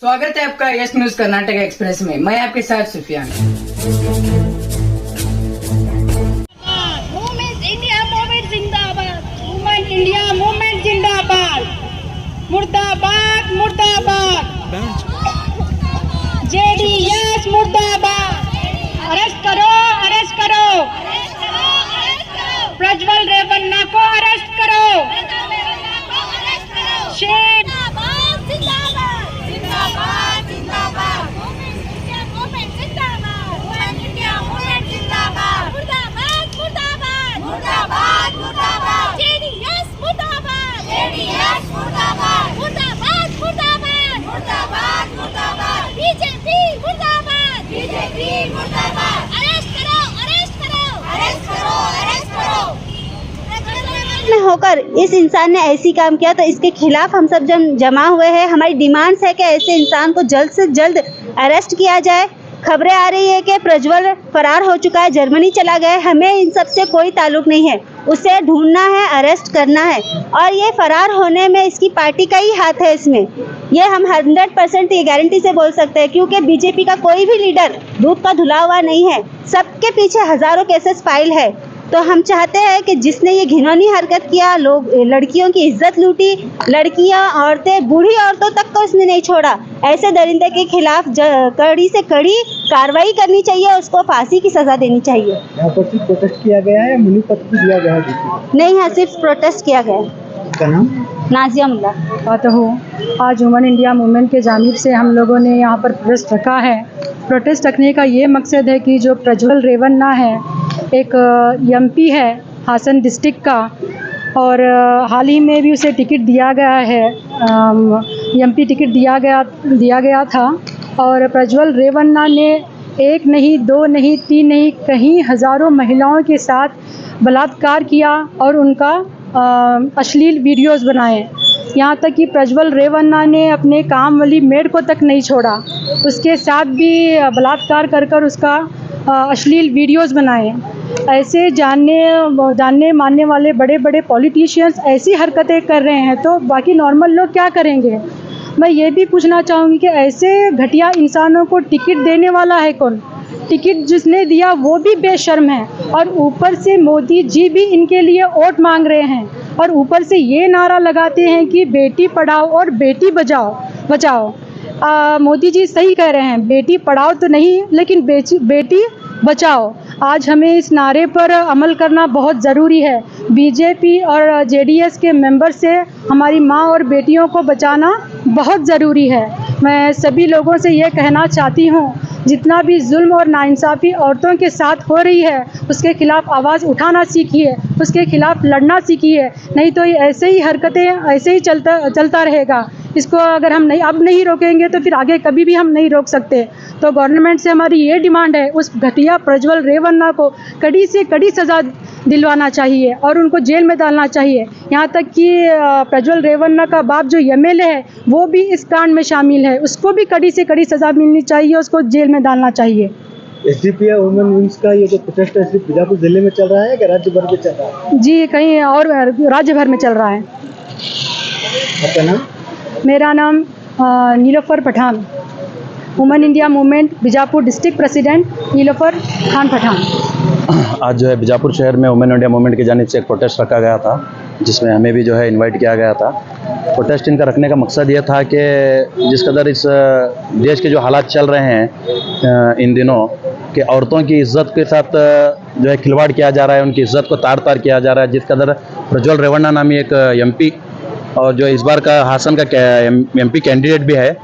स्वागत है आपका यस न्यूज कर्नाटक एक्सप्रेस में। मैं आपके साथ सुफियान। इंडिया मूवमेंट जिंदाबाद, मुर्दाबाद मुर्दाबाद, जेडीएस मुर्दाबाद। अरेस्ट करो, अरेस्ट करो, प्रज्वल रेवन्ना को अरेस्ट करो। शेर में होकर इस इंसान ने ऐसी काम किया, तो इसके खिलाफ हम सब जमा हुए हैं। हमारी डिमांड्स है कि ऐसे इंसान को जल्द से जल्द अरेस्ट किया जाए। खबरें आ रही है कि प्रज्वल फरार हो चुका है, जर्मनी चला गया है। हमें इन सब से कोई ताल्लुक नहीं है, उसे ढूंढना है, अरेस्ट करना है। और ये फरार होने में इसकी पार्टी का ही हाथ है इसमें, ये हम 100% ये गारंटी से बोल सकते हैं, क्योंकि बीजेपी का कोई भी लीडर दूध का धुला हुआ नहीं है। सबके पीछे हजारों केसेस फाइल है। तो हम चाहते हैं कि जिसने ये घिनौनी हरकत किया, लोग लड़कियों की इज्जत लूटी, लड़कियां, औरतें, बूढ़ी औरतों तक को इसने नहीं छोड़ा। ऐसे दरिंदे के खिलाफ कड़ी से कड़ी कार्रवाई करनी चाहिए, उसको फांसी की सजा देनी चाहिए। यहाँ पर सिर्फ प्रोटेस्ट किया गया है, मनी पत्र दिया गया है? नहीं है, सिर्फ प्रोटेस्ट किया गया है। क्या नाम? नाजिया मुल्ला। बात हो, आज वुमेन इंडिया मूवमेंट के जानिब से हम लोगों ने यहाँ पर प्रोटेस्ट रखा है। प्रोटेस्ट रखने का ये मकसद है कि जो प्रज्वल रेवन्ना है, एक एमपी है हासन डिस्ट्रिक्ट का, और हाल ही में भी उसे टिकट दिया गया है, एमपी टिकट दिया गया था। और प्रज्वल रेवन्ना ने एक नहीं, दो नहीं, तीन नहीं, कहीं हज़ारों महिलाओं के साथ बलात्कार किया और उनका अश्लील वीडियोस बनाए। यहाँ तक कि प्रज्वल रेवन्ना ने अपने काम वाली मेड को तक नहीं छोड़ा, उसके साथ भी बलात्कार कर उसका अश्लील वीडियोस बनाए। ऐसे जानने मानने वाले बड़े बड़े पॉलिटिशियंस ऐसी हरकतें कर रहे हैं, तो बाकी नॉर्मल लोग क्या करेंगे? मैं ये भी पूछना चाहूँगी कि ऐसे घटिया इंसानों को टिकट देने वाला है कौन? टिकट जिसने दिया वो भी बेशर्म है, और ऊपर से मोदी जी भी इनके लिए वोट मांग रहे हैं, और ऊपर से ये नारा लगाते हैं कि बेटी पढ़ाओ और बेटी बचाओ। मोदी जी सही कह रहे हैं, बेटी पढ़ाओ तो नहीं, लेकिन बेटी बचाओ। आज हमें इस नारे पर अमल करना बहुत ज़रूरी है। बीजेपी और जेडीएस के मेंबर से हमारी माँ और बेटियों को बचाना बहुत ज़रूरी है। मैं सभी लोगों से ये कहना चाहती हूँ, जितना भी जुल्म और नाइंसाफ़ी औरतों के साथ हो रही है, उसके खिलाफ़ आवाज़ उठाना सीखिए, उसके खिलाफ़ लड़ना सीखिए। नहीं तो ये ऐसे ही हरकतें ऐसे ही चलता रहेगा। इसको अगर हम अब नहीं रोकेंगे तो फिर आगे कभी भी हम नहीं रोक सकते। तो गवर्नमेंट से हमारी ये डिमांड है, उस घटिया प्रज्वल रेवन्ना को कड़ी से कड़ी सज़ा दिलवाना चाहिए और उनको जेल में डालना चाहिए। यहाँ तक कि प्रज्वल रेवन्ना का बाप जो एमएलए है, वो भी इस कांड में शामिल है, उसको भी कड़ी से कड़ी सज़ा मिलनी चाहिए, उसको जेल में डालना चाहिए। एसडीपी वुमेन विंग्स का ये जो प्रोटेस्ट है सिर्फ बीजापुर जिले में चल रहा है कि राज्य भर में चल रहा है? जी, कहीं और राज्य भर में चल रहा है। आपका नाम? मेरा नाम Nilofar Pathan, women India movement Bijapur district president Nilofar Khan Pathan. आज जो है बीजापुर शहर में वुमेन इंडिया मूवमेंट की जानिब से एक प्रोटेस्ट रखा गया था, जिसमें हमें भी जो है इनवाइट किया गया था। प्रोटेस्ट इनका रखने का मकसद ये था कि जिस कदर इस देश के जो हालात चल रहे हैं इन दिनों, कि औरतों की इज़्ज़त के साथ जो है खिलवाड़ किया जा रहा है, उनकी इज़्ज़त को तार तार किया जा रहा है। जिस कदर प्रज्वल रेवन्ना नामी एक एमपी, और जो इस बार का हासन का एमपी कैंडिडेट भी है,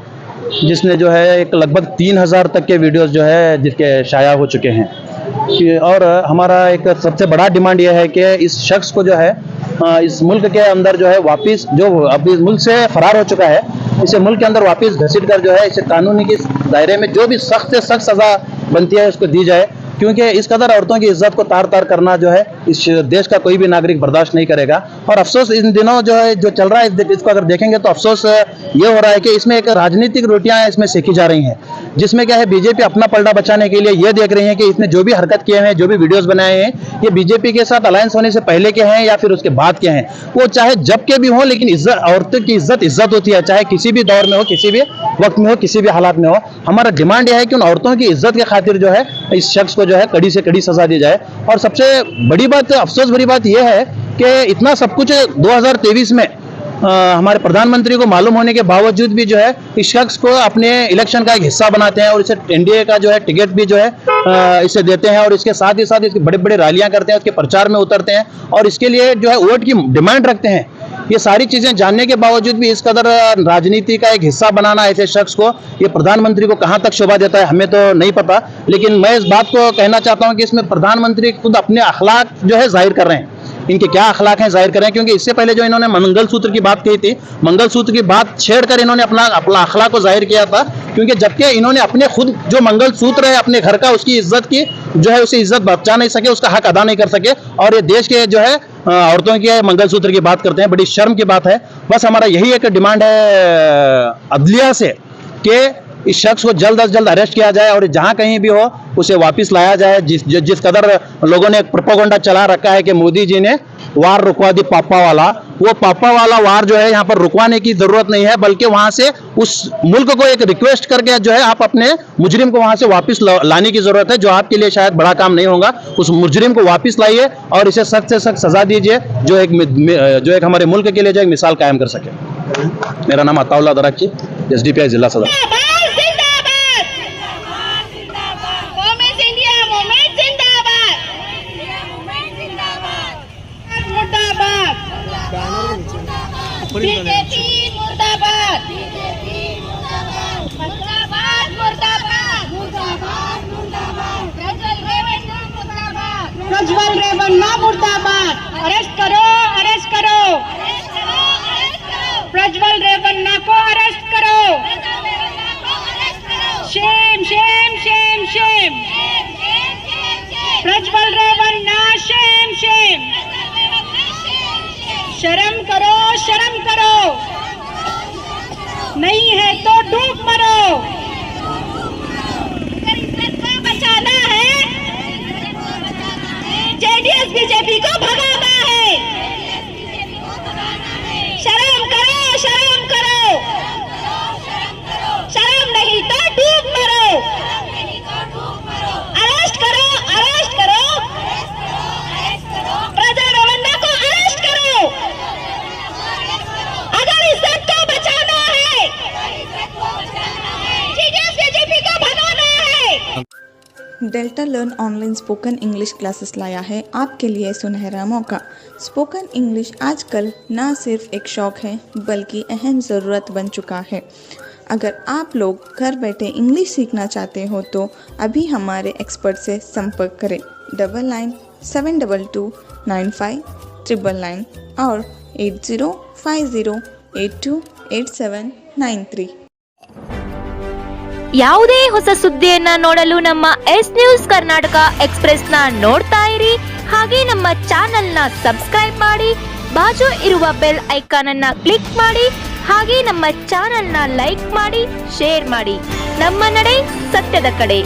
जिसने जो है एक लगभग 3000 तक के वीडियोस जो है जिसके शाया हो चुके हैं। और हमारा एक सबसे बड़ा डिमांड यह है कि इस शख्स को जो है इस मुल्क के अंदर जो है वापस, जो अभी मुल्क से फरार हो चुका है, इसे मुल्क के अंदर वापस घसीट कर जो है इसे कानूनी के दायरे में जो भी सख्त से सख्त सज़ा बनती है उसको दी जाए, क्योंकि इस कदर औरतों की इज्जत को तार तार करना जो है इस देश का कोई भी नागरिक बर्दाश्त नहीं करेगा। और अफसोस इन दिनों जो है जो चल रहा है, इसको अगर देखेंगे तो अफसोस ये हो रहा है कि इसमें एक राजनीतिक रोटियां इसमें सेकी जा रही हैं। जिसमें क्या है बीजेपी अपना पलड़ा बचाने के लिए ये देख रही है कि इसने जो भी हरकत किए हैं, जो भी वीडियोस बनाए हैं, ये बीजेपी के साथ अलायंस होने से पहले के हैं या फिर उसके बाद के हैं। वो चाहे जब के भी हो, लेकिन इज्जत, औरतों की इज्जत होती है, चाहे किसी भी दौर में हो, किसी भी वक्त में हो, किसी भी हालात में हो। हमारा डिमांड यह है कि उन औरतों की इज्जत के खातिर जो है इस शख्स को जो है कड़ी से कड़ी सजा दी जाए। और सबसे बड़ी बात, अफसोस भरी बात यह है कि इतना सब कुछ 2023 में हमारे प्रधानमंत्री को मालूम होने के बावजूद भी जो है इस शख्स को अपने इलेक्शन का एक हिस्सा बनाते हैं और इसे एनडीए का जो है टिकट भी जो है इसे देते हैं और इसके साथ ही साथ इसकी बड़ी बड़ी रैलियां करते हैं, उसके प्रचार में उतरते हैं और इसके लिए जो है वोट की डिमांड रखते हैं। ये सारी चीजें जानने के बावजूद भी इस कदर राजनीति का एक हिस्सा बनाना ऐसे शख्स को, ये प्रधानमंत्री को कहां तक शोभा देता है हमें तो नहीं पता। लेकिन मैं इस बात को कहना चाहता हूं कि इसमें प्रधानमंत्री खुद अपने अखलाक जो है जाहिर कर रहे हैं, इनके क्या अखलाक हैं जाहिर करें। क्योंकि इससे पहले जो इन्होंने मंगलसूत्र की बात कही थी, मंगलसूत्र की बात छेड़कर इन्होंने अपना अखलाक को जाहिर किया था। क्योंकि जबकि इन्होंने अपने खुद जो मंगलसूत्र है अपने घर का, उसकी इज्जत की जो है उसे इज्जत बचा नहीं सके, उसका हक अदा नहीं कर सके और ये देश के जो है औरतों के मंगलसूत्र की बात करते हैं। बड़ी शर्म की बात है। बस हमारा यही एक डिमांड है अदलिया से कि इस शख्स को जल्द अज जल्द अरेस्ट किया जाए और जहां कहीं भी हो उसे वापस लाया जाए। जिस कदर लोगों ने प्रोपेगेंडा चला रखा है कि मोदी जी ने वार रुकवा दी पापा वाला, वो पापा वाला वार जो है यहाँ पर रुकवाने की जरूरत नहीं है, बल्कि वहां से उस मुल्क को एक रिक्वेस्ट करके जो है आप अपने मुजरिम को वहां से वापस लाने की जरूरत है, जो आपके लिए शायद बड़ा काम नहीं होगा। उस मुजरिम को वापस लाइए और इसे सख्त से सख्त सजा दीजिए जो एक हमारे मुल्क के लिए जो एक मिसाल कायम कर सके। मेरा नाम अताउल्लाह दराकी, SDPI जिला सदर। बीजेपी मुर्दाबाद, मुर्दाबाद, मुर्दाबाद, मुर्दाबाद, मुर्दाबाद, प्रज्वल रेवन्ना मुर्दाबाद। अरेस्ट करो, अरेस्ट करो, प्रज्वल रेवन्ना को अरेस्ट करो। Shame, shame, shame, shame, Prajwal Revanna, shame, shame, शर्म करो, शर्म करो, नहीं है तो डूब मरो। अगर इज्जत को बचाना है, जेडीएस बीजेपी को भगाना है। शर्म करो, शर्म करो, शर्म नहीं तो डूब मरो। अरेस्ट करो, अरेस्ट करो, प्रज्वल रेवन्ना को अरेस्ट करो। अगर इज्जत को बचाना है, जेडीएस बीजेपी को भगाना है। Delta learn online spoken English classes लाया है आपके लिए सुनहरा मौका। स्पोकन इंग्लिश आजकल ना सिर्फ एक शौक है बल्कि अहम ज़रूरत बन चुका है। अगर आप लोग घर बैठे इंग्लिश सीखना चाहते हो तो अभी हमारे एक्सपर्ट से संपर्क करें 9972295999 और 8050828793। ಯಾವುದೇ ಹೊಸ ಸುದ್ದಿಯನ್ನ ನೋಡಲು ನಮ್ಮ ಎಸ್ ನ್ಯೂಸ್ ಕರ್ನಾಟಕ ಎಕ್ಸ್‌ಪ್ರೆಸ್‌ನ ನೋಡ್ತಾ ಇರಿ, ಹಾಗೆ ನಮ್ಮ ಚಾನೆಲ್ನ ಸಬ್ಸ್ಕ್ರೈಬ್ ಮಾಡಿ, ಬಾಜು ಇರುವ ಬೆಲ್ ಐಕಾನ್ ಅನ್ನ ಕ್ಲಿಕ್ ಮಾಡಿ, ಹಾಗೆ ನಮ್ಮ ಚಾನೆಲ್ನ ಲೈಕ್ ಮಾಡಿ, ಶೇರ್ ಮಾಡಿ. ನಮ್ಮ ನಡೆ ಸತ್ಯದ ಕಡೆ.